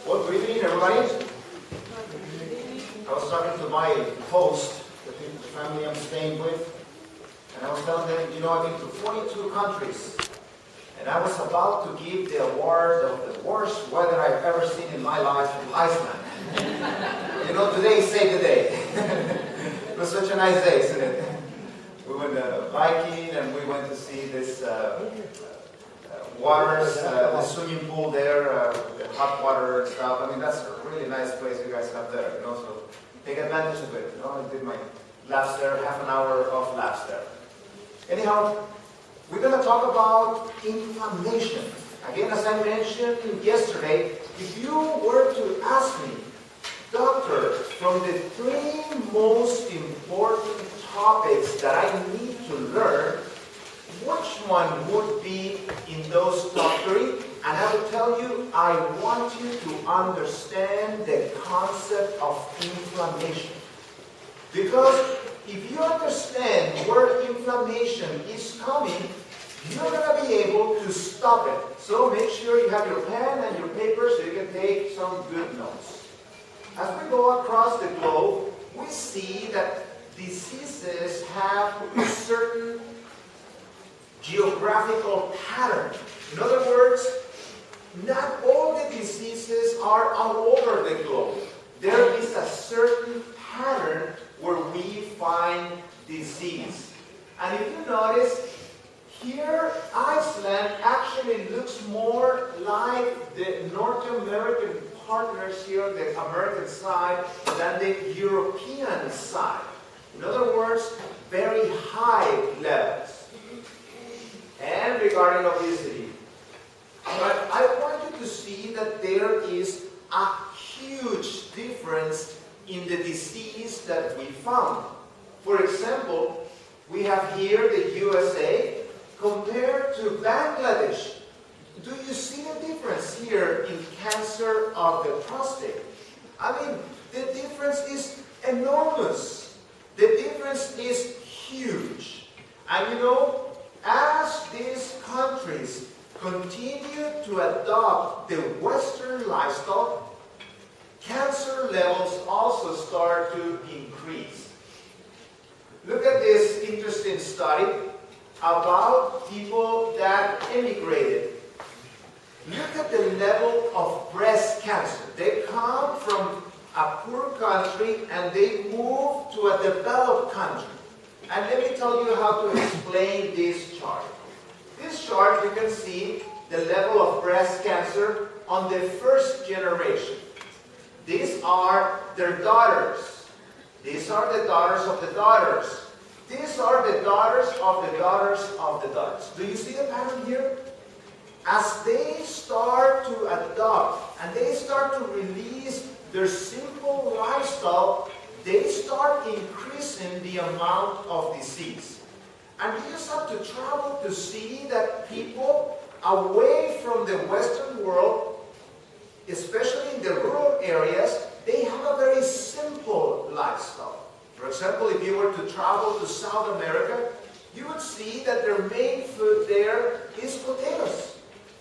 Well, good evening, everybody. I was talking to my host, the family I'm staying with, and I was telling them, you know, I've been to 42 countries, and I was about to give the award of the worst weather I've ever seen in my life in Iceland. You know, today is Save the Day. It was such a nice day, isn't it? We went biking, and we went to see this waters, the swimming pool there, the hot water and stuff. I mean, that's a really nice place you guys have there, you know, so take advantage of it. You know, I did my laps there, half an hour of laps there. Anyhow, we're going to talk about inflammation. Again, as I mentioned yesterday, if you were to ask me, doctor, from the three most important topics that I need to learn, which one would be in those top three? And I will tell you, I want you to understand the concept of inflammation. Because if you understand where inflammation is coming, you're going to be able to stop it. So make sure you have your pen and your paper so you can take some good notes. As we go across the globe, we see that diseases have a certain geographical pattern. In other words, not all the diseases are all over the globe. There is a certain pattern where we find disease. And if you notice, here Iceland actually looks more like the North American partners here on the American side than the European side. In other words, very high levels. And regarding obesity. But I want you to see that there is a huge difference in the disease that we found. For example, we have here the USA compared to Bangladesh. Do you see the difference here in cancer of the prostate? I mean, the difference is enormous. The difference is huge. And you know, as these countries continue to adopt the Western lifestyle, cancer levels also start to increase. Look at this interesting study about people that emigrated. Look at the level of breast cancer. They come from a poor country and they move to a developed country. And let me tell you how to explain this chart. This chart, you can see the level of breast cancer on the first generation. These are their daughters. These are the daughters of the daughters. These are the daughters of the daughters of the daughters. Do you see the pattern here? As they start to adopt and they start to release their simple lifestyle, they start increasing the amount of disease. And you just have to travel to see that people away from the Western world, especially in the rural areas, they have a very simple lifestyle. For example, if you were to travel to South America, you would see that their main food there is potatoes.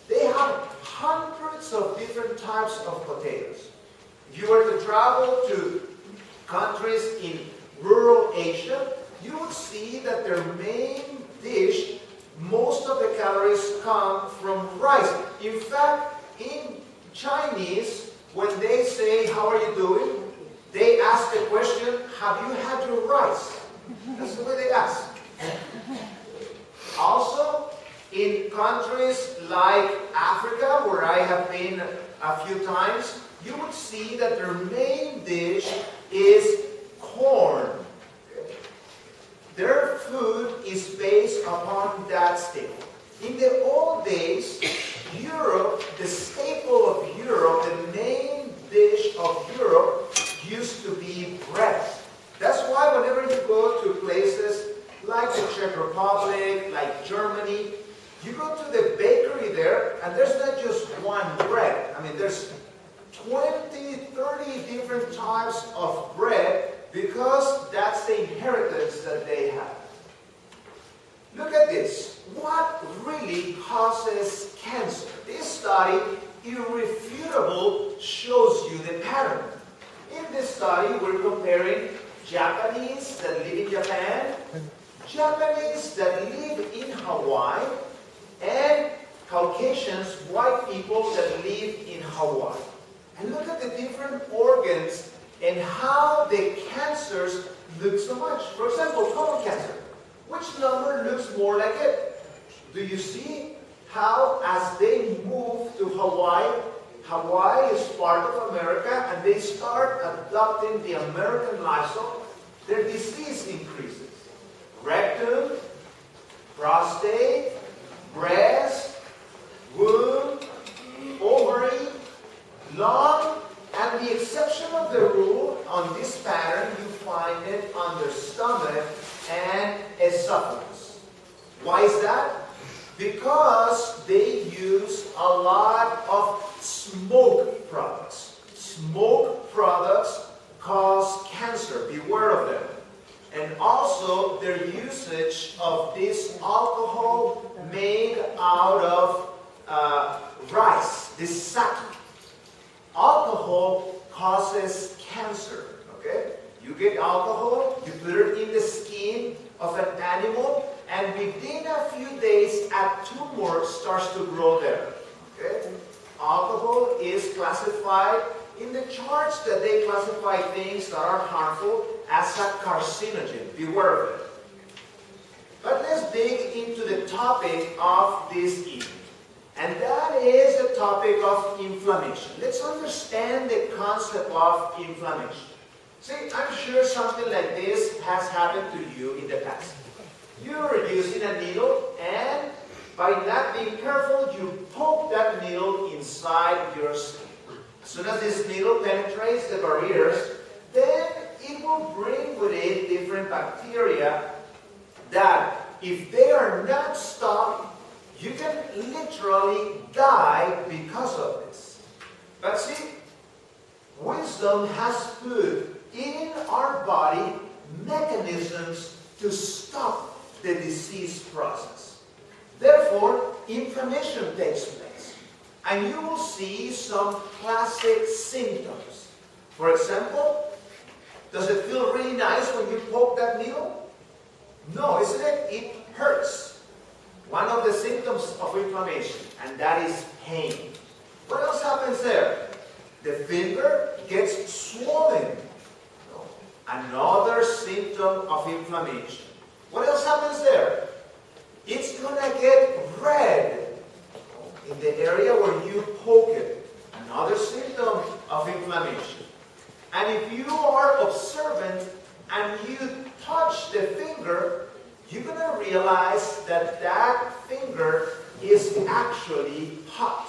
They have hundreds of different types of potatoes. If you were to travel to countries in rural Asia, you would see that their main dish, most of the calories come from rice. In fact, in Chinese, when they say, "How are you doing?" they ask the question, "Have you had your rice?" That's the way they ask. Also, in countries like Africa, where I have been a few times, you would see that their main dish is corn. Their food is based upon that staple. In the old days, Europe, the staple of Europe, the main dish of Europe used to be bread. That's why whenever you go to places like the Czech Republic, like Germany, you go to the bakery there, and there's not just one bread. I mean, there's 20, 30 different types of bread because that's the inheritance that they have. Look at this. What really causes cancer? This study irrefutable shows you the pattern. In this study, we're comparing Japanese that live in Japan, Japanese that live in Hawaii, and Caucasians, white people that live in Hawaii. And look at the different organs and how the cancers look so much. For example, colon cancer. Which number looks more like it? Do you see how as they move to Hawaii, Hawaii is part of America, and they start adopting the American lifestyle, their disease increases. Rectum, prostate, breast, womb, ovary, lung, and the exception of the rule on this pattern, you find it on their stomach and esophagus. Why is that? Because they use a lot of smoke products. Smoke products cause cancer. Beware of them. And also their usage of this alcohol made out of rice, this sake. Alcohol causes cancer. Okay? You get alcohol, you put it in the skin of an animal, and within a few days, a tumor starts to grow there. Okay? Alcohol is classified in the charts that they classify things that are harmful as a carcinogen. Beware of it. But let's dig into the topic of this evening. And that is the topic of inflammation. Let's understand the concept of inflammation. See, I'm sure something like this has happened to you in the past. You're using a needle, and by not being careful, you poke that needle inside your skin. As soon as this needle penetrates the barriers, then it will bring with it different bacteria that, if they are not stopped, you can literally die because of this. But see, wisdom has put in our body mechanisms to stop the disease process. Therefore, inflammation takes place. And you will see some classic symptoms. For example, does it feel really nice when you poke that needle? No, isn't it? It hurts. One of the symptoms of inflammation, and that is pain. What else happens there? The finger gets swollen. Another symptom of inflammation. What else happens there? It's going to get red in the area where you poke it. Another symptom of inflammation. And if you are observant and you touch the finger, you're going to realize that that finger is actually hot.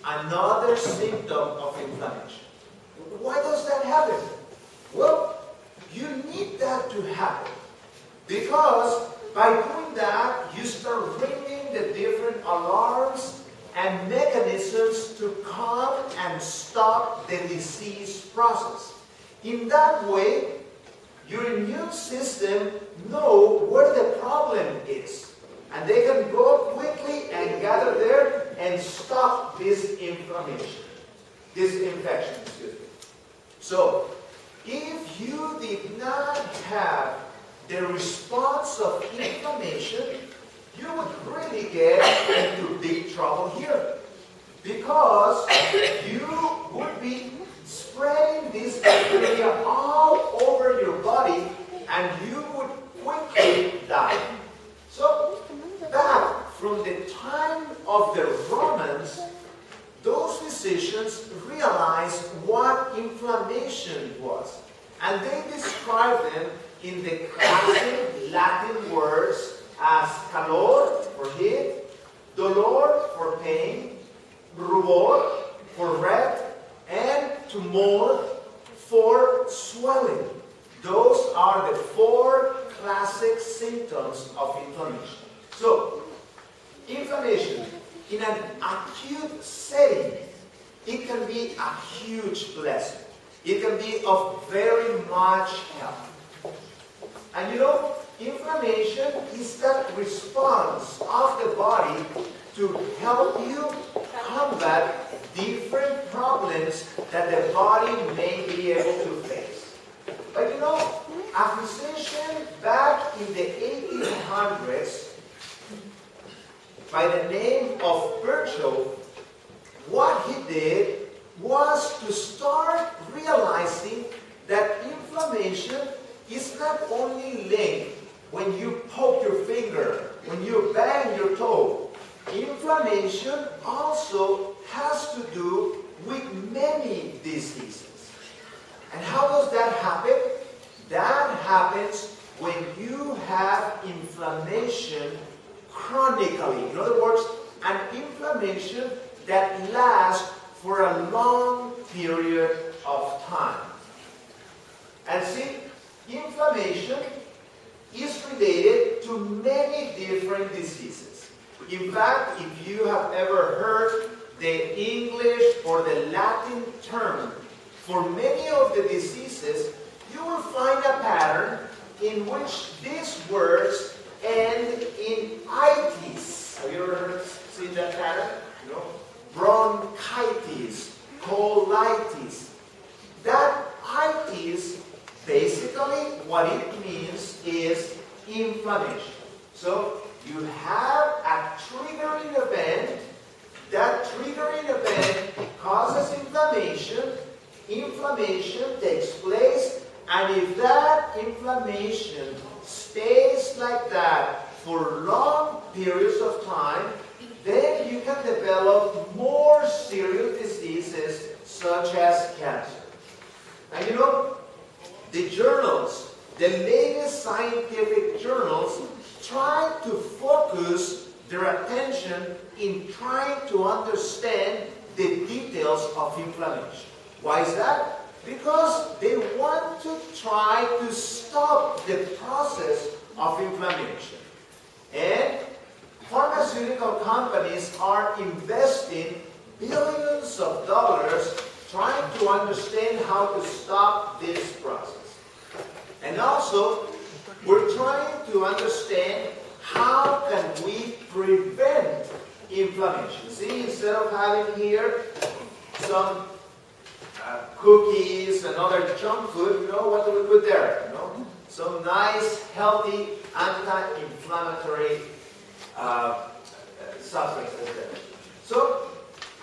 Another symptom of inflammation. Why does that happen? Well, you need that to happen. Because by doing that, you start ringing the different alarms and mechanisms to come and stop the disease process. In that way, your immune system knows where the problem is. And they can go quickly and gather there and stop this inflammation, this infection, excuse me. So, if you did not have the response of inflammation, you would really get into big trouble here. Because you would be spreading this bacteria all over your body, and you would quickly die. So, back from the time of the Romans, those physicians realized what inflammation was. And they described them in the classic Latin words as calor, for heat, dolor, for pain, rubor, for red, and tumor, for swelling. Those are the four classic symptoms of inflammation. So, inflammation in an acute setting, it can be a huge blessing. It can be of very much help. And you know, inflammation is that response of the body to help you combat different problems that the body may be able to face. But you know, a physician back in the 1800s by the name of Virchow, what he did was to start realizing that inflammation is not only linked when you poke your finger, when you bang your toe. Inflammation also has to do with many diseases. And how does that happen? That happens when you have inflammation chronically. In other words, an inflammation that lasts for a long period of time. And see, inflammation is related to many different diseases. In fact, if you have ever heard the English or the Latin term for many of the diseases, you will find a pattern in which these words end in itis. Have you ever seen that pattern? No? Bronchitis, colitis. That itis, basically what it means is inflammation. So you have a triggering event. That triggering event causes inflammation. Inflammation takes place, and if that inflammation stays like that for long periods of time, then you can develop more serious diseases such as cancer. And you know, the journals, the latest scientific journals, try to focus their attention in trying to understand the details of inflammation. Why is that? Because they want to try to stop the process of inflammation. And pharmaceutical companies are investing billions of dollars trying to understand how to stop this process. And also, we're trying to understand how can we prevent inflammation. See, instead of having here some cookies and other junk food, you know, what do we put there? You know, some nice, healthy, anti-inflammatory substances there. So,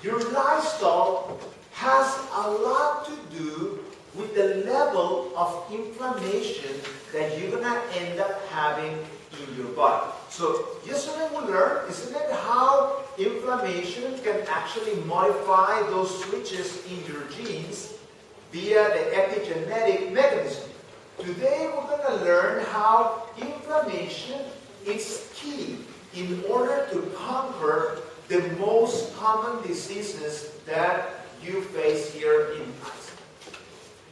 your lifestyle has a lot to do with the level of inflammation that you're going to end up having in your body. So, yesterday we learned, isn't it, how inflammation can actually modify those switches in your genes via the epigenetic mechanism. Today we're going to learn how inflammation is key in order to conquer the most common diseases that you face here in Iceland.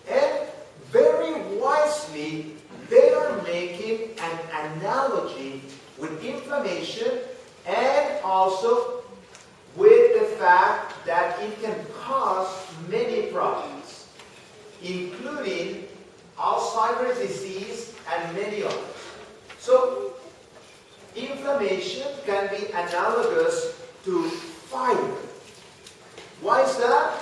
And very wisely, they are making an analogy with inflammation and also with the fact that it can cause many problems, including Alzheimer's disease and many others. So, inflammation can be analogous to fire. Why is that?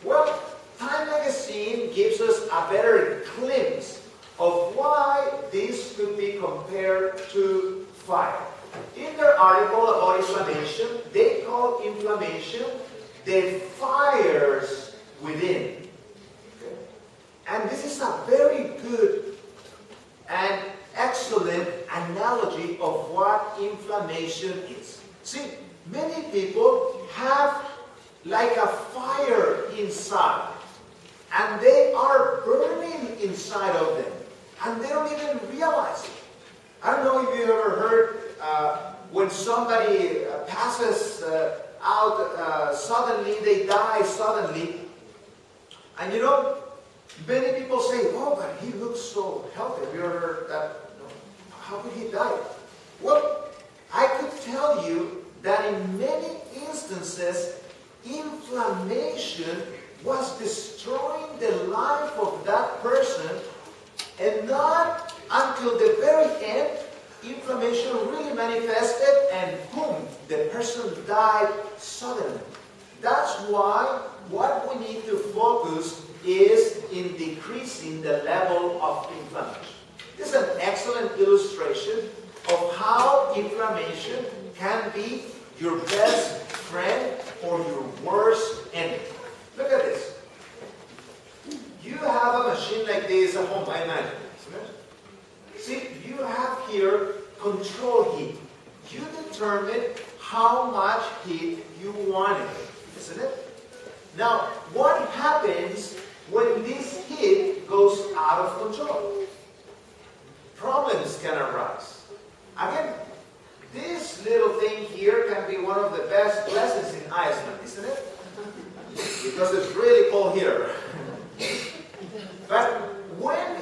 Well, Time magazine gives us a better glimpse of why this could be compared to fire. In their article about inflammation, they call inflammation the fires within. Okay? And this is a very good and excellent analogy of what inflammation is. See, many people have like a fire inside, and they are burning inside of them, and they don't even realize it. I don't know if you ever heard when somebody passes out suddenly, they die suddenly, and you know, many people say, oh, but he looks so healthy. Have you ever heard that? No. How could he die? Well, I could tell you that in many instances, inflammation was destroying the life of that person, and not until the very end, inflammation really manifested, and boom, the person died suddenly. That's why what we need to focus is in decreasing the level of inflammation. This is an excellent illustration of how inflammation can be your best friend or your worst enemy. Look at this. You have a machine like this at home, I imagine. See, you have here control heat. You determine how much heat you want it, isn't it? Now, what happens when this heat goes out of control? Problems can arise. Again, this little thing here can be one of the best lessons in Iceland, isn't it? Because it's really cold here. But when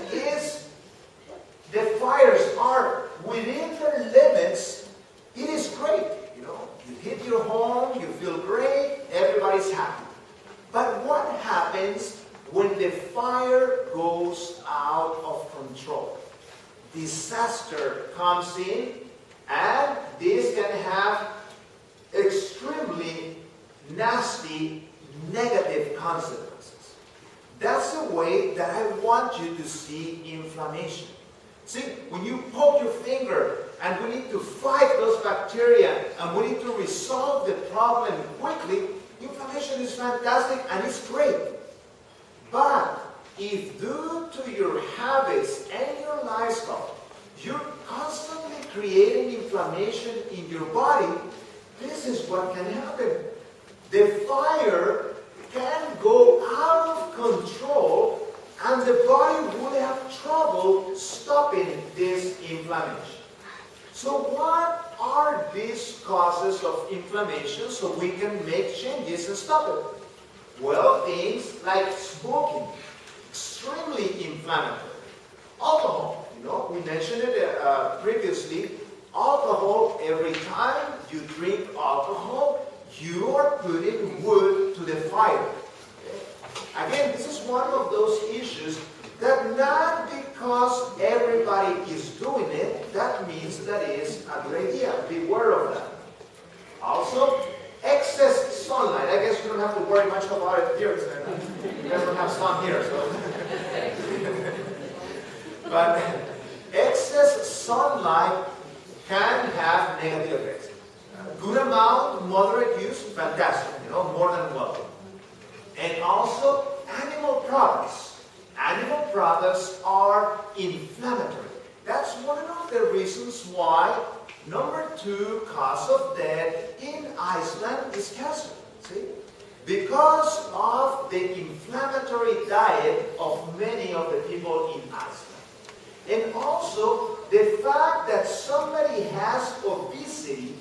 the fires are within their limits, it is great. You hit your home, you feel great, everybody's happy. But what happens when the fire goes out of control? Disaster comes in, and this can have extremely nasty negative consequences. That's the way that I want you to see inflammation. See, when you poke your finger and we need to fight those bacteria and we need to resolve the problem quickly, inflammation is fantastic and it's great. But if due to your habits and your lifestyle, you're constantly creating inflammation in your body, this is what can happen. The fire can go out of control and the body would have trouble stopping this inflammation. So what are these causes of inflammation so we can make changes and stop it? Well, things like smoking, extremely inflammatory. Alcohol, we mentioned it previously. Alcohol, every time you drink alcohol, you are putting wood to the fire. Again, this is one of those issues that not because everybody is doing it, that means that is a good idea. Beware of that. Also, excess sunlight. I guess you don't have to worry much about it here. You guys don't have sun here. So. But excess sunlight can have negative effects. Good amount, moderate use, fantastic. More than welcome. And also, animal products. Animal products are inflammatory. That's one of the reasons why number 2 cause of death in Iceland is cancer. See? Because of the inflammatory diet of many of the people in Iceland. And also, the fact that somebody has obesity,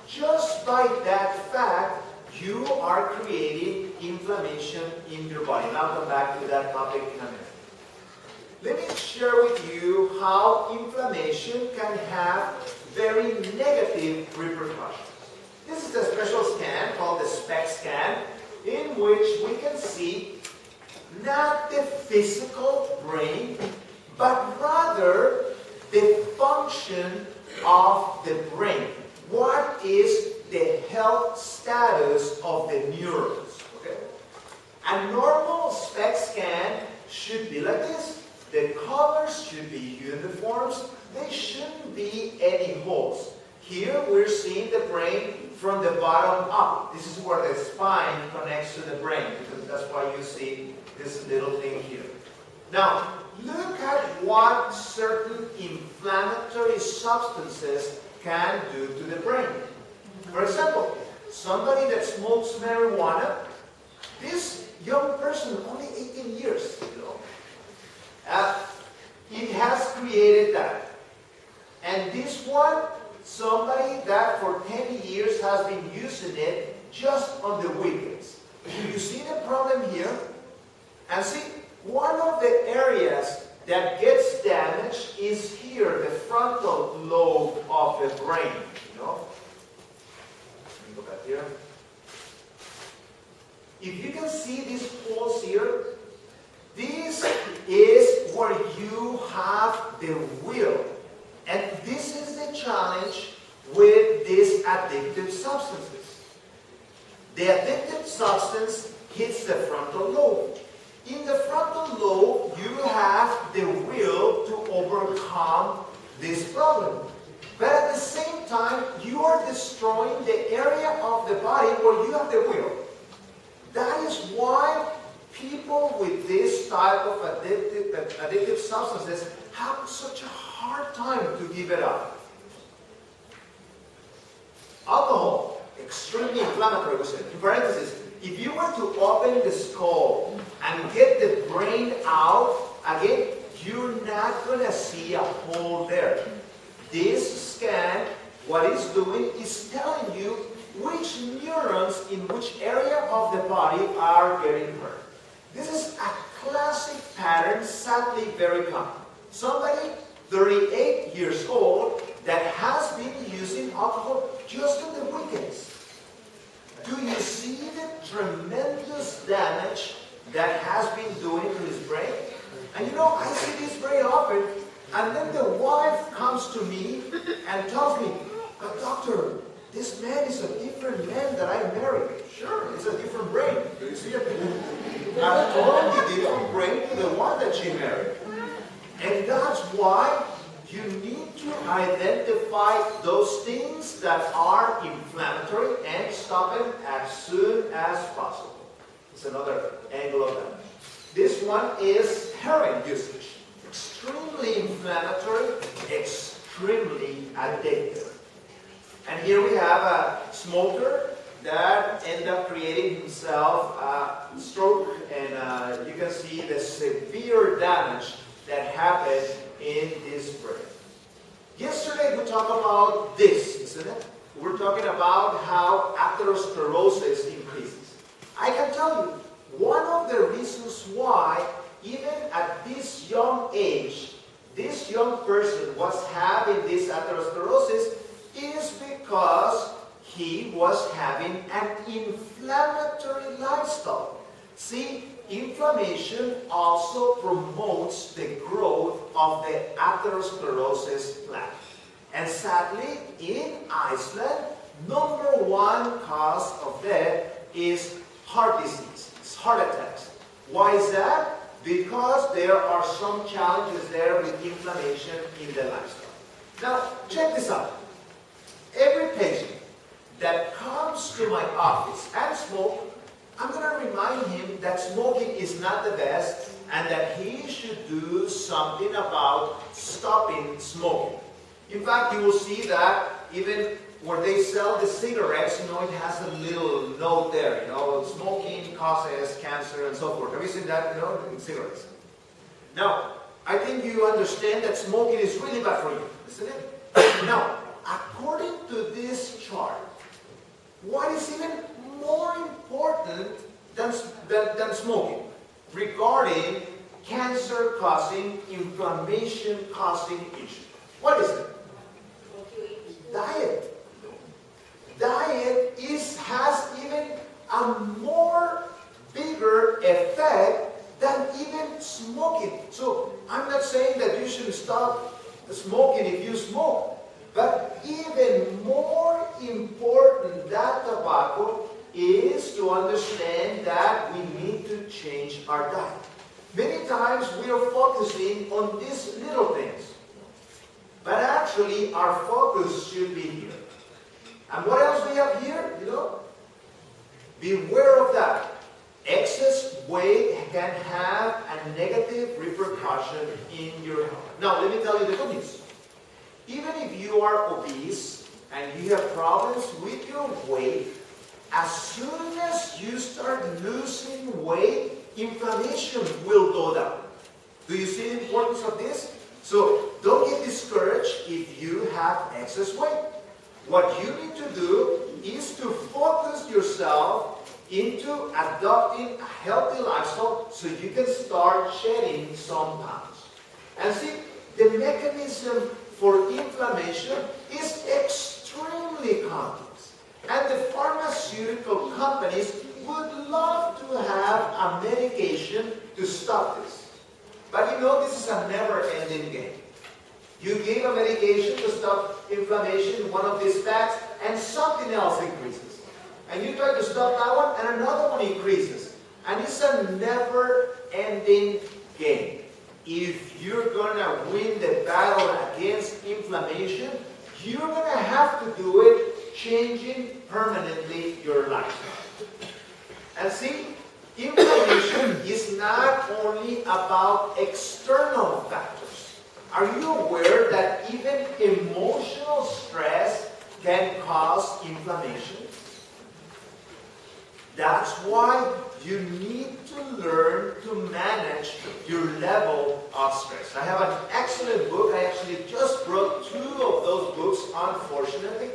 just by that fact, you are creating inflammation in your body. And I'll come back to that topic in a minute. Let me share with you how inflammation can have very negative repercussions. This is a special scan called the SPECT scan, in which we can see not the physical brain, but rather the function of the brain. What is the health status of the neurons? Okay? A normal SPECT scan should be like this. The colors should be uniform. There shouldn't be any holes. Here we're seeing the brain from the bottom up. This is where the spine connects to the brain, because that's why you see this little thing here. Now, look at what certain inflammatory substances can do to the brain. For example, somebody that smokes marijuana, this young person, only 18 years, it has created that. And this one, somebody that for 10 years has been using it just on the weekends. You see the problem here? And see, one of the areas that gets damaged is here, the frontal lobe of the brain. Let me go back here. If you can see these holes here, this is where you have the will. And this is the challenge with these addictive substances. the addictive substance hits the frontal lobe. In the frontal lobe, you have the will to overcome this problem. But at the same time, you are destroying the area of the body where you have the will. That is why people with this type of addictive substances have such a hard time to give it up. Alcohol, extremely inflammatory, we said. In parentheses, if you were to open the skull and get the brain out, again, you're not going to see a hole there. This scan, what it's doing is telling you which neurons in which area of the body are getting hurt. This is a classic pattern, sadly very common. Somebody, 38 years old, that has been using alcohol just on the weekends. Do you see the tremendous damage that has been doing to his brain? And you know, I see this very often, and then the wife comes to me and tells me, but doctor, this man is a different man that I married. Sure, it's a different brain. Do you see it? A totally different brain to the one that she married. And that's why you need to identify those things that are inflammatory and stop them as soon as possible. It's another angle of that. This one is heroin usage. Extremely inflammatory, extremely addictive. And here we have a smoker that ended up creating himself a stroke, and you can see the severe damage that happened in this brain. Yesterday we talked about this, isn't it? We're talking about how atherosclerosis increases. I can tell you, one of the reasons why, even at this young age, this young person was having this atherosclerosis is because he was having an inflammatory lifestyle. See, inflammation also promotes the growth of the atherosclerosis plaque. And sadly, in Iceland, #1 cause of death is heart disease, it's heart attacks. Why is that? Because there are some challenges there with inflammation in the lifestyle. Now, check this out. Every patient that comes to my office and smokes, I'm going to remind him that smoking is not the best and that he should do something about stopping smoking. In fact, you will see that even where they sell the cigarettes, you know, it has a little note there, you know, smoking causes cancer and so forth. Have you seen that, you know, in cigarettes? Now, I think you understand that smoking is really bad for you, isn't it? Now, according to this chart, what is even more important than smoking regarding cancer-causing, inflammation-causing issues? What is it? Diet. Diet has even a more bigger effect than even smoking. So I'm not saying that you should stop smoking if you smoke. But even more important than tobacco is to understand that we need to change our diet. Many times we are focusing on these little things. But actually our focus should be here. And what else we have here? You know? Beware of that. Excess weight can have a negative repercussion in your health. Now let me tell you the good news. Even if you are obese and you have problems with your weight, as soon as you start losing weight, inflammation will go down. Do you see the importance of this? So don't get discouraged if you have excess weight. What you need to do is to focus yourself into adopting a healthy lifestyle so you can start shedding some pounds. And see, the mechanism for inflammation is extremely complex. And the pharmaceutical companies would love to have a medication to stop this. But you know, this is a never-ending game. You give a medication to stop inflammation in one of these fats, and something else increases. and you try to stop that one, and another one increases. And it's a never-ending game. If you're going to win the battle against inflammation, you're going to have to do it changing permanently your lifestyle. And see, inflammation is not only about external factors. Are you aware that even emotional stress can cause inflammation? That's why you need to learn to manage your level of stress. I have an excellent book. I actually just brought 2 of those books, unfortunately.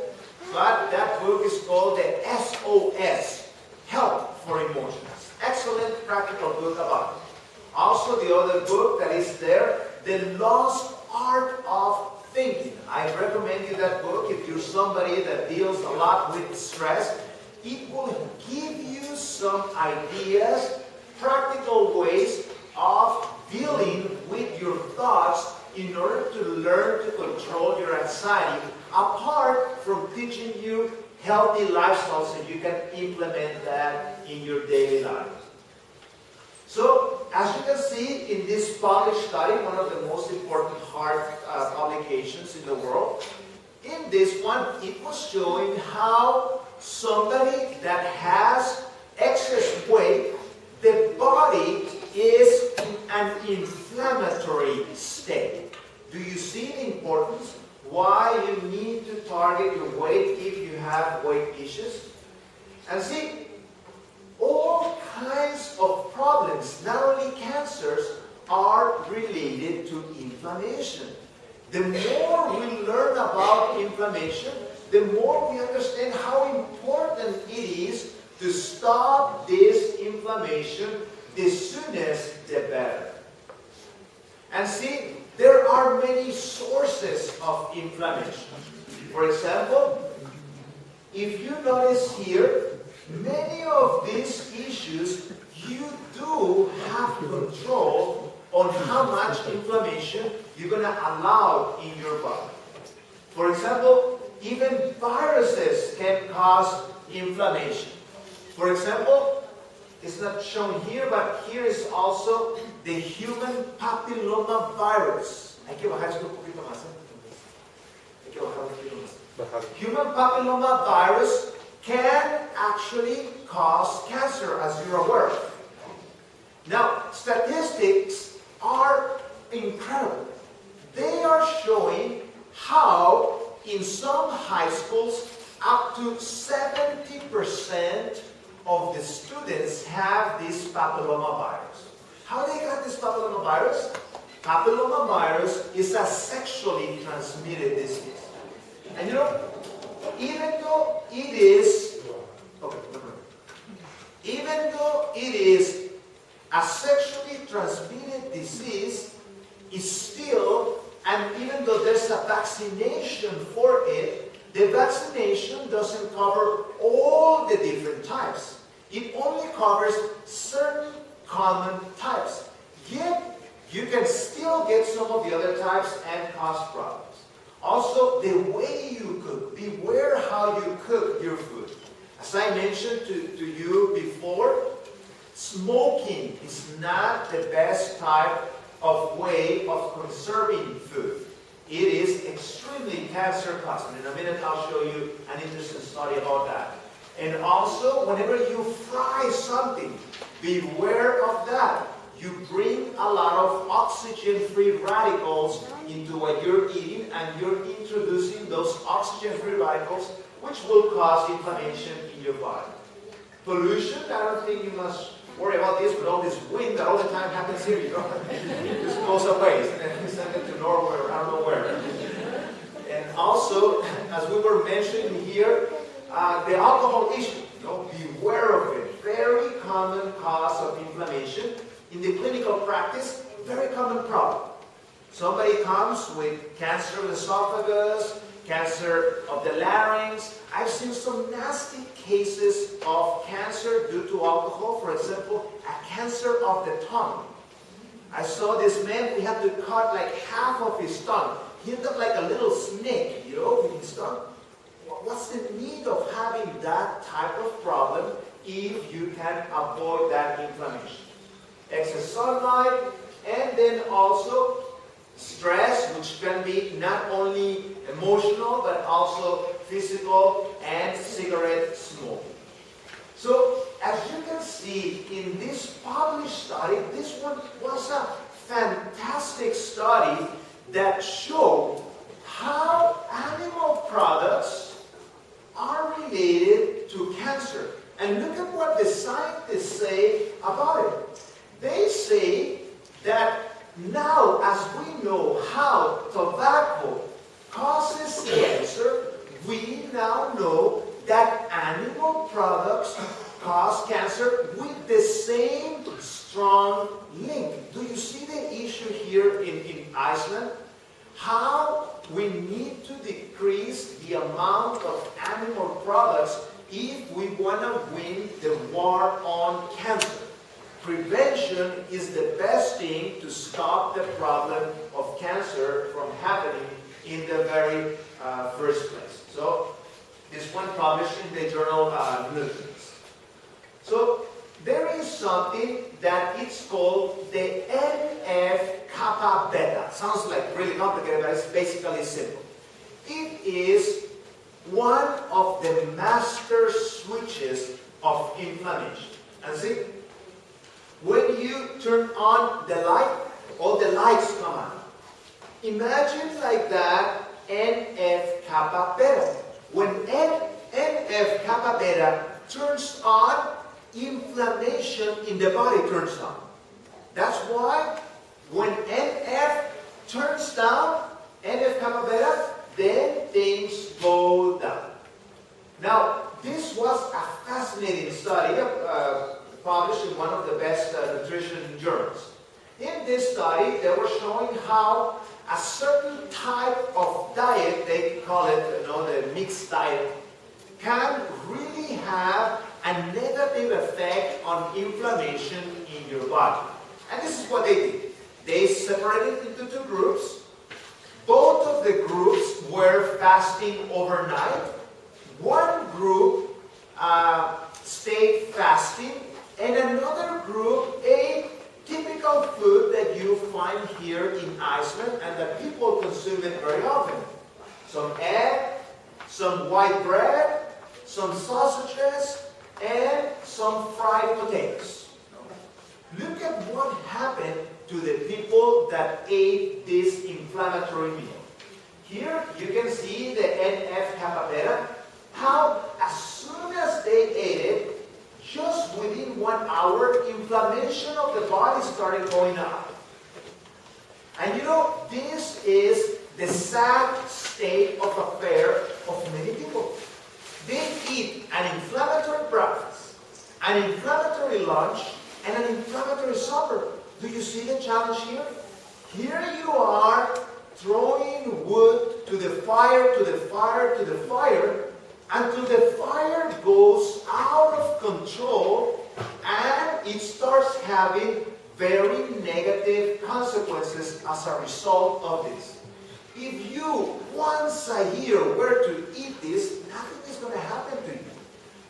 But that book is called the SOS, Help for Emotions. Excellent practical book about it. Also the other book that is there, The Lost Art of Thinking. I recommend you that book if you're somebody that deals a lot with stress. It will give you some ideas, practical ways of dealing with your thoughts in order to learn to control your anxiety, apart from teaching you healthy lifestyles so you can implement that in your daily life. So, as you can see in this published study, one of the most important heart publications in the world, in this one, it was showing how somebody that has excess weight, the body is in an inflammatory state. Do you see the importance? Why you need to target your weight if you have weight issues? And see, all kinds of problems, not only cancers, are related to inflammation. The more we learn about inflammation, the more we understand how important it is to stop this inflammation, the soonest the better. And see, there are many sources of inflammation. For example, if you notice here, many of these issues, you do have control on how much inflammation you're going to allow in your body. For example, even viruses can cause inflammation. For example, it's not shown here, but here is also the human papilloma virus. Hay que bajar esto un poquito más. Hay que bajar un poquito más. Human papilloma virus can actually cause cancer, as you're aware. Now, statistics are incredible. They are showing how in some high schools up to 70% of the students have this papillomavirus. How they got this papillomavirus? Papillomavirus is a sexually transmitted disease. And you know, even though it is a sexually transmitted disease, is still, and even though there's a vaccination for it, the vaccination doesn't cover all the different types. It only covers certain common types. Yet, you can still get some of the other types and cause problems. Also, the way you cook. Beware how you cook your food. As I mentioned to you before, smoking is not the best type of way of conserving food. It is extremely cancer-causing. In a minute, I'll show you an interesting study about that. And also, whenever you fry something, beware of that. You bring a lot of oxygen-free radicals into what you're eating, and you're introducing those oxygen-free radicals, which will cause inflammation in your body. Pollution, I don't think you must worry about this, but all this wind that all the time happens here, you know, it just goes away, and then we send it to Norway or I don't know where. And also, as we were mentioning here, the alcohol issue, you know, beware of it. Very common cause of inflammation. In the clinical practice, very common problem. Somebody comes with cancer of the esophagus, cancer of the larynx. I've seen some nasty cases of cancer due to alcohol. For example, a cancer of the tongue. I saw this man, we had to cut like half of his tongue. He ended up like a little snake, you know, with his tongue. what's the need of having that type of problem if you can avoid that inflammation? Excess sunlight, and then also stress, which can be not only emotional but also physical, and cigarette smoking. So, as you can see in this published study, this one was a fantastic study that showed how animal products are related to cancer. And look at what the scientists say about it. They say that now, as we know how tobacco causes cancer, we now know that animal products cause cancer with the same strong link. Do you see the issue here in Iceland? How we need to decrease the amount of animal products if we want to win the war on cancer. Prevention is the best thing to stop the problem of cancer from happening in the very first place. So, this one published in the journal Lúmsk. So, there is something that it's called the NF-kappa beta. Sounds like really complicated, but it's basically simple. It is one of the master switches of inflammation. And see, when you turn on the light, all the lights come on. Imagine like that NF-kappa beta. When NF-kappa beta turns on, inflammation in the body turns on. That's why when NF turns down, NF-kappa beta, then things go down. Now, this was a fascinating study published in one of the best nutrition journals. In this study, they were showing how a certain type of diet, they call it, the mixed diet, can really have a negative effect on inflammation in your body. And this is what they did. They separated into two groups. Both of the groups were fasting overnight. One group stayed fasting, and another group ate typical food that you find here in Iceland and that people consume it very often. Some egg, some white bread, some sausages, and some fried potatoes. Look at what happened to the people that ate this inflammatory meal. Here you can see the NF-kappa beta, how as soon as they ate it, just within 1 hour, inflammation of the body started going up. And this is the sad state of affair of many people. They eat an inflammatory breakfast, an inflammatory lunch, and an inflammatory supper. Do you see the challenge here? Here you are throwing wood to the fire, to the fire, to the fire, until the fire goes out of control and it starts having very negative consequences as a result of this. If you once a year were to eat this, nothing is going to happen to you.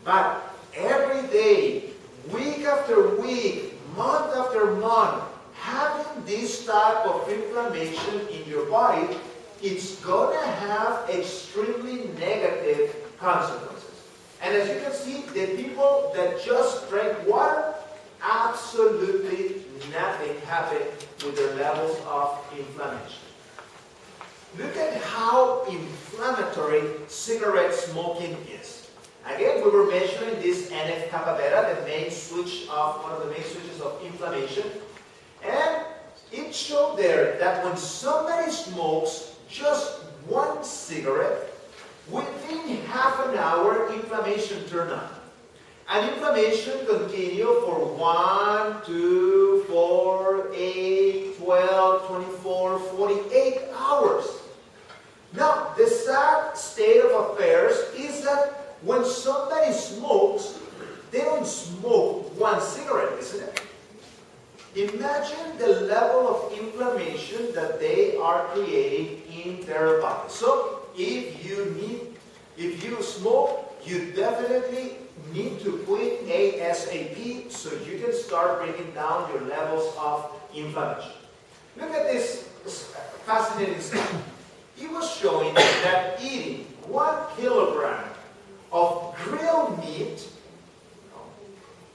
But every day, week after week, month after month, having this type of inflammation in your body, it's going to have extremely negative consequences. And as you can see, the people that just drank water, absolutely nothing happened with their levels of inflammation. Look at how inflammatory cigarette smoking is. Again, we were measuring this NF-kappa beta, the main switch of one of the main switches of inflammation, and it showed there that when somebody smokes just one cigarette, within half an hour, inflammation turned on. And inflammation continued for 1, 2, 4, 8, 12, 24, 48 hours. Now, the sad state of affairs is that when somebody smokes, they don't smoke one cigarette, isn't it? Imagine the level of inflammation that they are creating in their body. So, if you need If you smoke, you definitely need to quit ASAP so you can start bringing down your levels of inflammation. Look at this fascinating study. It was showing that eating 1 kilogram of grilled meat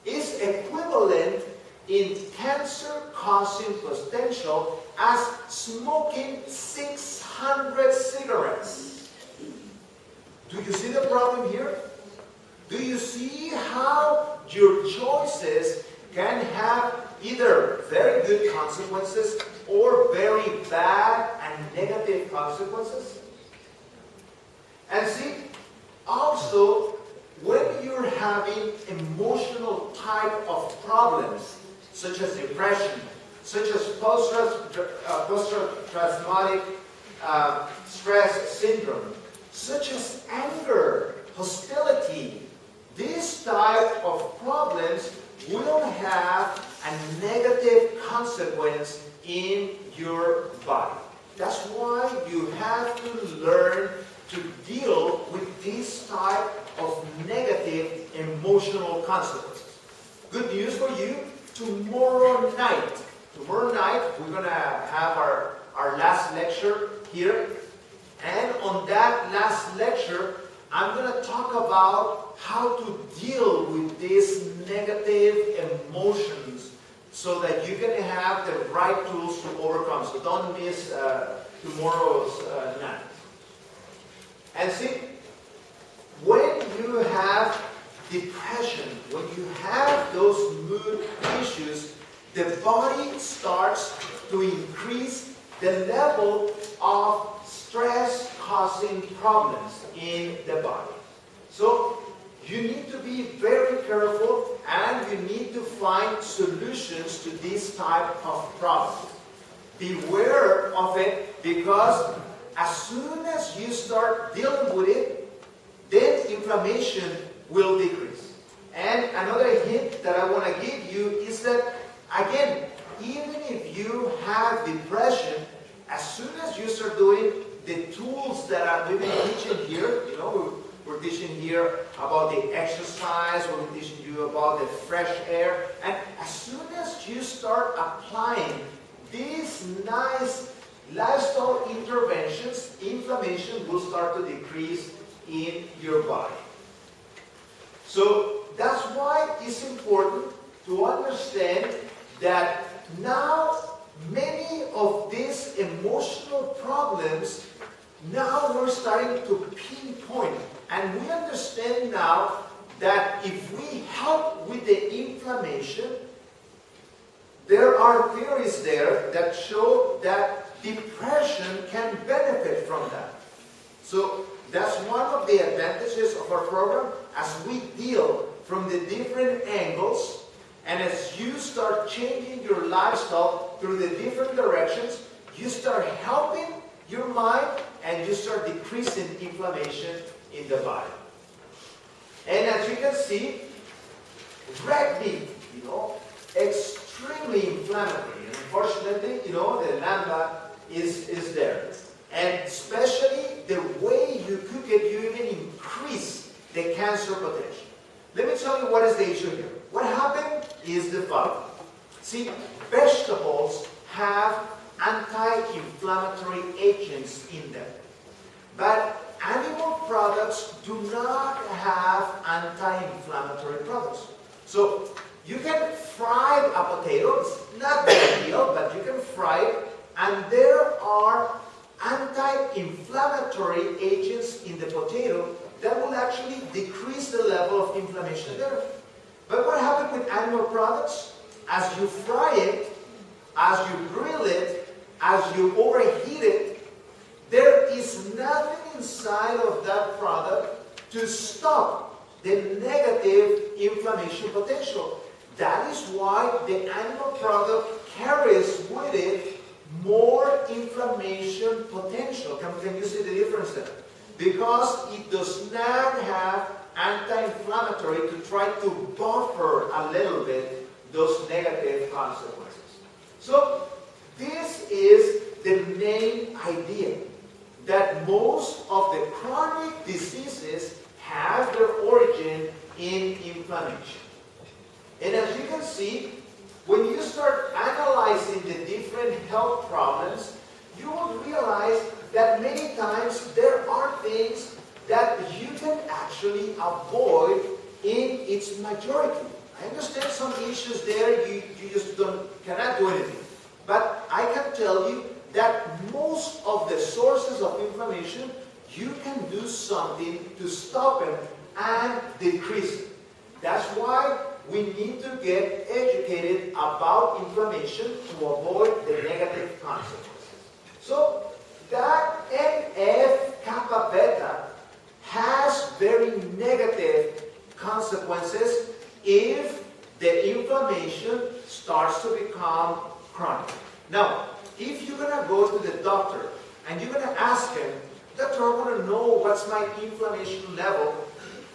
is equivalent in cancer-causing potential as smoking 600 cigarettes. Do you see the problem here? Do you see how your choices can have either very good consequences or very bad and negative consequences? And see, also, when you're having emotional type of problems, such as depression, such as post-traumatic stress syndrome, such as anger, hostility, this type of problems will have a negative consequence in your body. That's why you have to learn to deal with this type of negative emotional consequences. Good news for you, tomorrow night we're going to have our last lecture here. And on that last lecture, I'm going to talk about how to deal with these negative emotions so that you can have the right tools to overcome. So don't miss tomorrow's night. And see, when you have depression, when you have those mood issues, the body starts to increase the level of stress-causing problems in the body. So you need to be very careful and you need to find solutions to this type of problems. Beware of it, because as soon as you start dealing with it, then inflammation will decrease. And another hint that I want to give you is that, again, even if you have depression, as soon as you start doing the tools that we've been teaching here, we're teaching here about the exercise, we're teaching you about the fresh air, and as soon as you start applying these nice lifestyle interventions, inflammation will start to decrease in your body. So that's why it's important to understand that now many of these emotional problems, now we're starting to pinpoint. And we understand now that if we help with the inflammation, there are theories there that show that depression can benefit from that. So that's one of the advantages of our program, as we deal from the different angles, and as you start changing your lifestyle through the different directions, you start helping your mind and you start decreasing inflammation in the body. And as you can see, red meat, extremely inflammatory. And unfortunately, the lambda is there. And especially the way you cook it, you even increase the cancer potential. Let me tell you what is the issue here. What happened is the following. See, vegetables have anti-inflammatory agents in them. But animal products do not have anti-inflammatory products. So you can fry a potato, it's not big deal, but you can fry it, and there are anti-inflammatory agents in the potato that will actually decrease the level of inflammation there. But what happens with animal products? As you fry it, as you grill it, as you overheat it, there is nothing inside of that product to stop the negative inflammation potential. That is why the animal product carries with it more inflammation potential. Can you see the difference there? Because it does not have anti-inflammatory to try to buffer a little bit those negative consequences. So this is the main idea, that most of the chronic diseases have their origin in inflammation. And as you can see, when you start analyzing the different health problems, you will realize that many times there are things that you can actually avoid in its majority. I understand some issues there, you just cannot do anything. But I can tell you that most of the sources of inflammation, you can do something to stop them and decrease it. That's why we need to get educated about inflammation to avoid the negative consequences. So that NF-kappa beta has very negative consequences if the inflammation starts to become chronic. Now, if you're going to go to the doctor and you're going to ask him, "Doctor, I want to know what's my inflammation level,"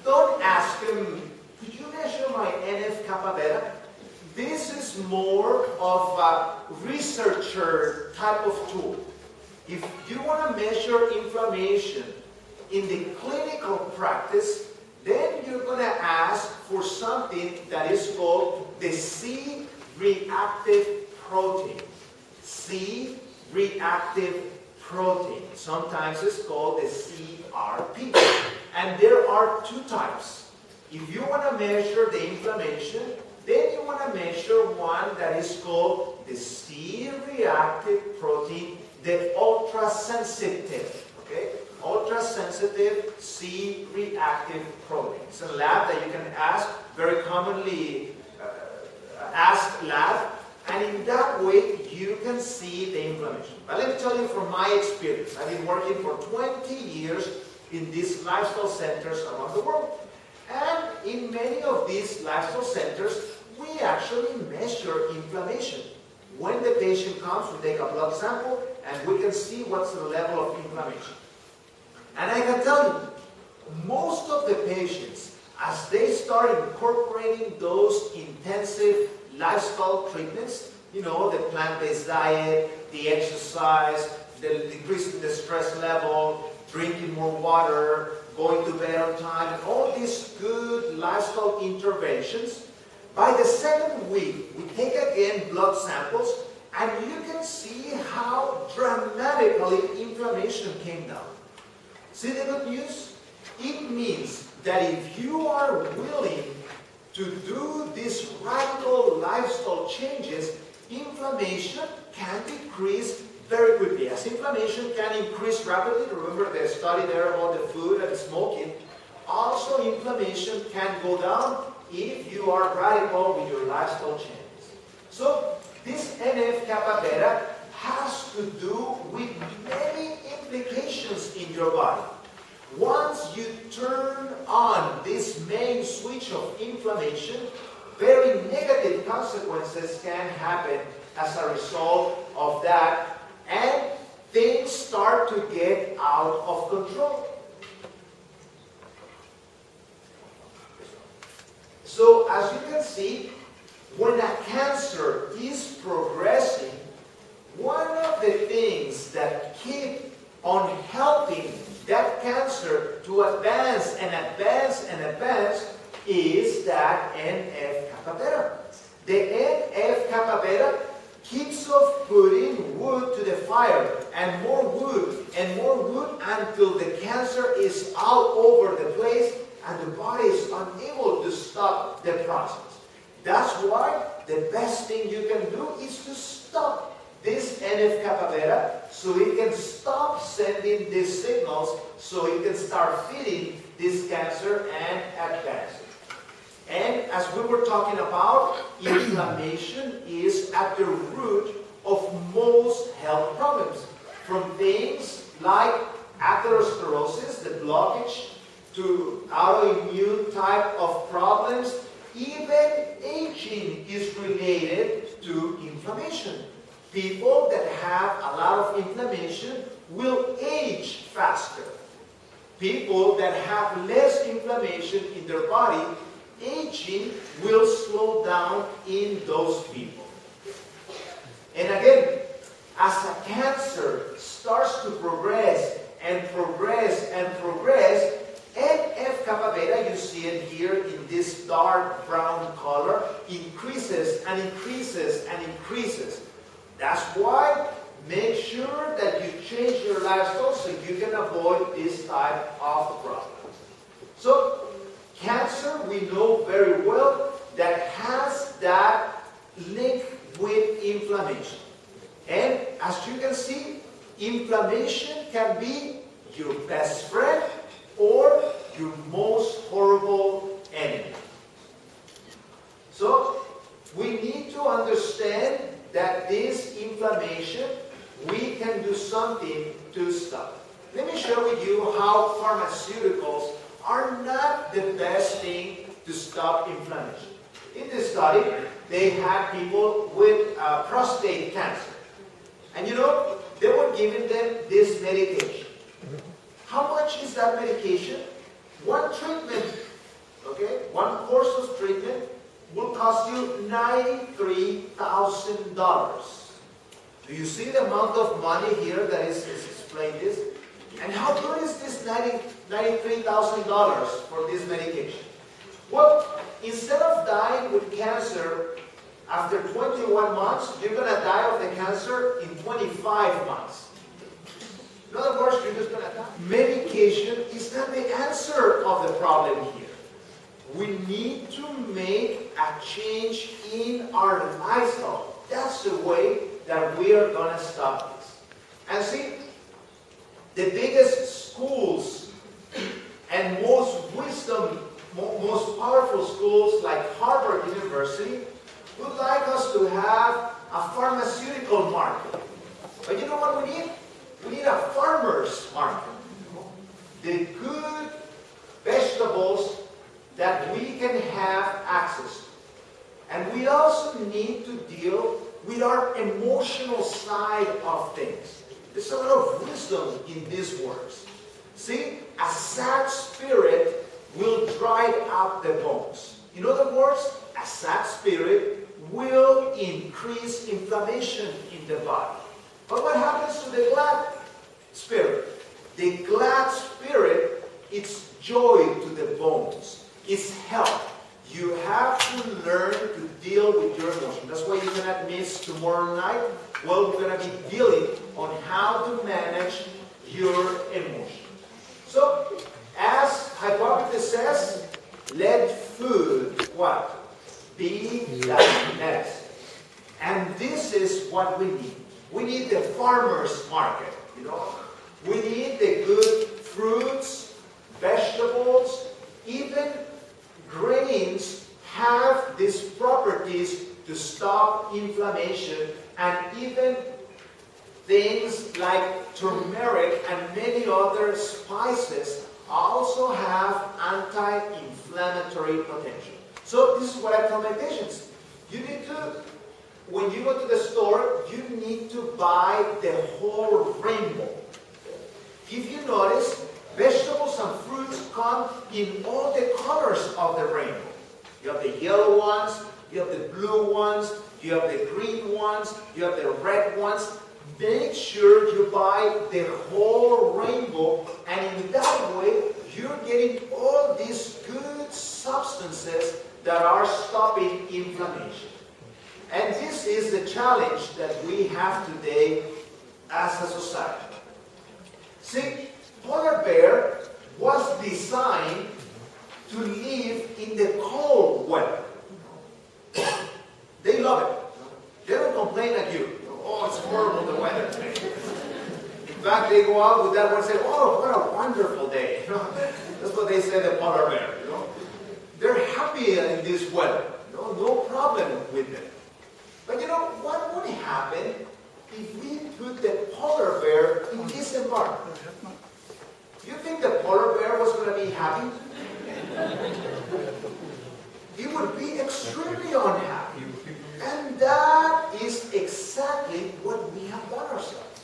don't ask him, "Could you measure my NF-kappa beta?" This is more of a researcher type of tool. If you want to measure inflammation in the clinical practice, then you're going to ask for something that is called the C-reactive protein. C-reactive protein. Sometimes it's called the CRP. And there are two types. If you want to measure the inflammation, then you want to measure one that is called the C-reactive protein, the ultrasensitive. Okay? Ultrasensitive C-reactive protein. It's a lab that you can ask, very commonly asked lab, and in that way you can see the inflammation. But let me tell you from my experience, I've been working for 20 years in these lifestyle centers around the world. And in many of these lifestyle centers, we actually measure inflammation. When the patient comes, we take a blood sample and we can see what's the level of inflammation. And I can tell you, most of the patients, as they start incorporating those intensive lifestyle treatments, you know, the plant-based diet, the exercise, the decreasing the stress level, drinking more water, going to bed on time, and all these good lifestyle interventions, by the second week, we take again blood samples, and you can see how dramatically inflammation came down. See the good news? It means that if you are willing to do these radical lifestyle changes, inflammation can decrease very quickly. As inflammation can increase rapidly, remember the study there about the food and smoking, also inflammation can go down if you are radical with your lifestyle changes. So this NF-kappa beta has to do with many implications in your body. Once you turn on this main switch of inflammation, very negative consequences can happen as a result of that, and things start to get out of control. So as you can see, when a cancer is progressing, one of the things that keep on helping that cancer to advance and advance and advance is that NF-kappa beta. The NF-kappa beta keeps on putting wood to the fire, and more wood until the cancer is all over the place and the body is unable to stop the process. That's why the best thing you can do is to stop this NF-kappa beta so it can stop sending these signals, so it can start feeding this cancer and advance it. And as we were talking about, inflammation is at the root of most health problems. From things like atherosclerosis, the blockage, to autoimmune type of problems, even aging is related to inflammation. People that have a lot of inflammation will age faster. People that have less inflammation in their body, aging will slow down in those people. And again, as a cancer starts to progress and progress and progress, NF kappa beta, you see it here in this dark brown color, increases and increases and increases. That's why make sure that you change your lifestyle so you can avoid this type of problem. So cancer, we know very well, that has that link with inflammation. And as you can see, inflammation can be your best friend or your most horrible enemy. So we need to understand that this inflammation, we can do something to stop. Let me share with you how pharmaceuticals are not the best thing to stop inflammation. In this study, they had people with prostate cancer. And you know, they were giving them this medication. How much is that medication? One treatment, okay, one course of treatment will cost you $93,000. Do you see the amount of money here that is explained this? And how good is this $93,000 for this medication? Well, instead of dying with cancer after 21 months, you're going to die of the cancer in 25 months. In other words, you're just going to die. Medication is not the answer of the problem here. We need to make a change in our lifestyle. That's the way that we are going to stop this. And see, the biggest schools and most powerful schools like Harvard University would like us to have a pharmaceutical market. But you know what we need? We need a farmer's market. The good vegetables that we can have access to. And we also need to deal with our emotional side of things. There's a lot of wisdom in these words. See, a sad spirit will dry up the bones. In other words, a sad spirit will increase inflammation in the body. But what happens to the glad spirit? The glad spirit, it's joy to the bones. It's health. You have to learn to deal with your emotions. That's why you cannot miss tomorrow night. Well, we're going to be dealing on how to manage your emotions. So, as Hippocrates says, let food, what? Be like medicine. And this is what we need. We need the farmer's market, you know. We need the good fruits, vegetables, even grains have these properties to stop inflammation, and even things like turmeric and many other spices also have anti-inflammatory potential. So this is what I tell my patients. You need to, when you go to the store, you need to buy the whole rainbow. If you notice, vegetables and fruits come in all the colors of the rainbow. You have the yellow ones, you have the blue ones, you have the green ones, you have the red ones. Make sure you buy the whole rainbow, and in that way, you're getting all these good substances that are stopping inflammation. And this is the challenge that we have today as a society. See, polar bear was designed to live in the cold weather. They love it. They don't complain like you. Oh, it's horrible, the weather today. In fact, they go out with that one and say, oh, what a wonderful day. That's what they say, the polar bear. You know? They're happy in this weather. No problem with them. But you know, what would happen if we put the polar bear in this environment? You think the polar bear was going to be happy? He would be extremely unhappy. And that is exactly what we have done ourselves.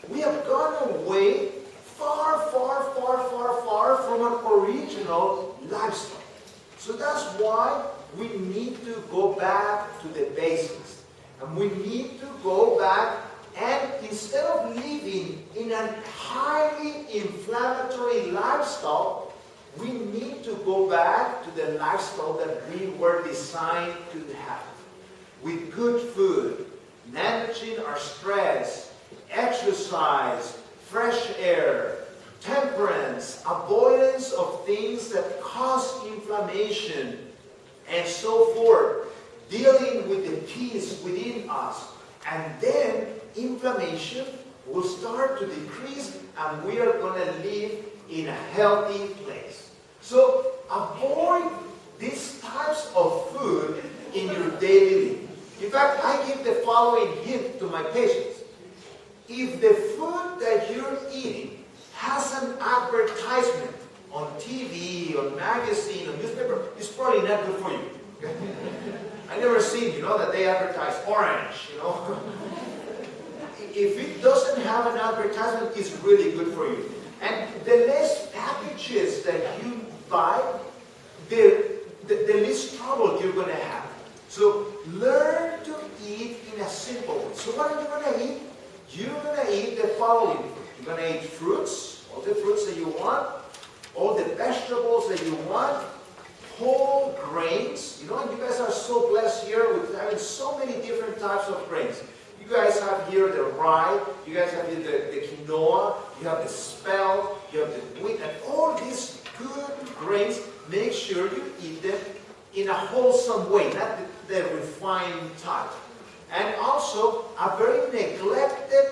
We have gone away far, far, far, far, far from our original lifestyle. So that's why we need to go back to the basics. And we need to go back, and instead of living in a highly inflammatory lifestyle, we need to go back to the lifestyle that we were designed to have. With good food, managing our stress, exercise, fresh air, temperance, avoidance of things that cause inflammation, and so forth, dealing with the peace within us. And then inflammation will start to decrease and we are going to live in a healthy place. So avoid these types of food in your daily living. In fact, I give the following hint to my patients. If the food that you're eating has an advertisement on TV, on magazine, on newspaper, it's probably not good for you. I never seen, that they advertise orange, If it doesn't have an advertisement, it's really good for you. And the less packages that you buy, the least trouble you're going to have. So learn to eat in a simple way. So what are you going to eat? You're going to eat the following food. You're going to eat fruits, all the fruits that you want, all the vegetables that you want, whole grains. And you guys are so blessed here with having so many different types of grains. You guys have here the rye, you guys have here the quinoa, you have the spelt, you have the wheat, and all these good grains, make sure you eat them in a wholesome way, not the refined type. And also, a very neglected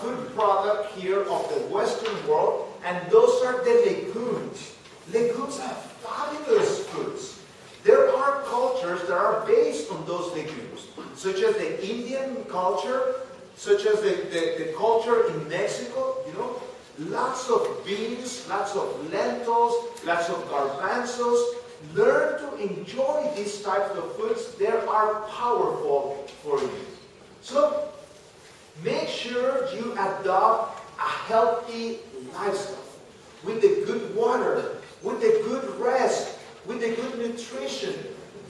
food product here of the Western world, and those are the legumes. Legumes are fabulous foods. There are cultures that are based on those legumes, such as the Indian culture, such as the culture in Mexico, lots of beans, lots of lentils, lots of garbanzos. Learn to enjoy these types of foods. They are powerful for you. So, make sure you adopt a healthy lifestyle with the good water, with the good rest, with the good nutrition.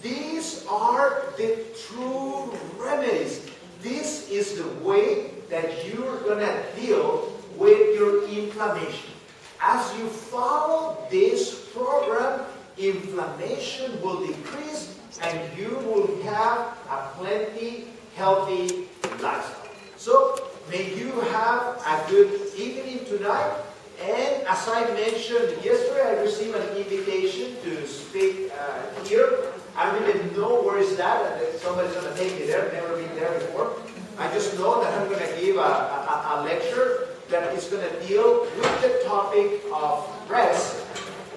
These are the true remedies. This is the way that you're going to deal with your inflammation. As you follow this program, inflammation will decrease and you will have a plenty healthy lifestyle. So, may you have a good evening tonight. And as I mentioned yesterday, I received an invitation to speak here. I don't even know where is that. Somebody's going to take me there. Never been there before. I just know that I'm going to give a lecture that is going to deal with the topic of rest.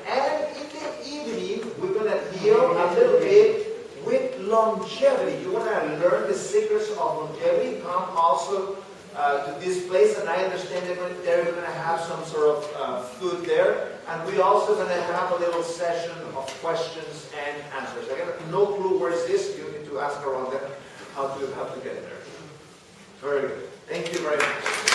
And in the evening, we're going to deal a little bit with longevity. You want to learn the secrets of longevity. Come also to this place, and I understand they're going to have some sort of food there, and we're also going to have a little session of questions and answers. I have no clue where is this. You need to ask around there how to get there. Very good. Thank you very much.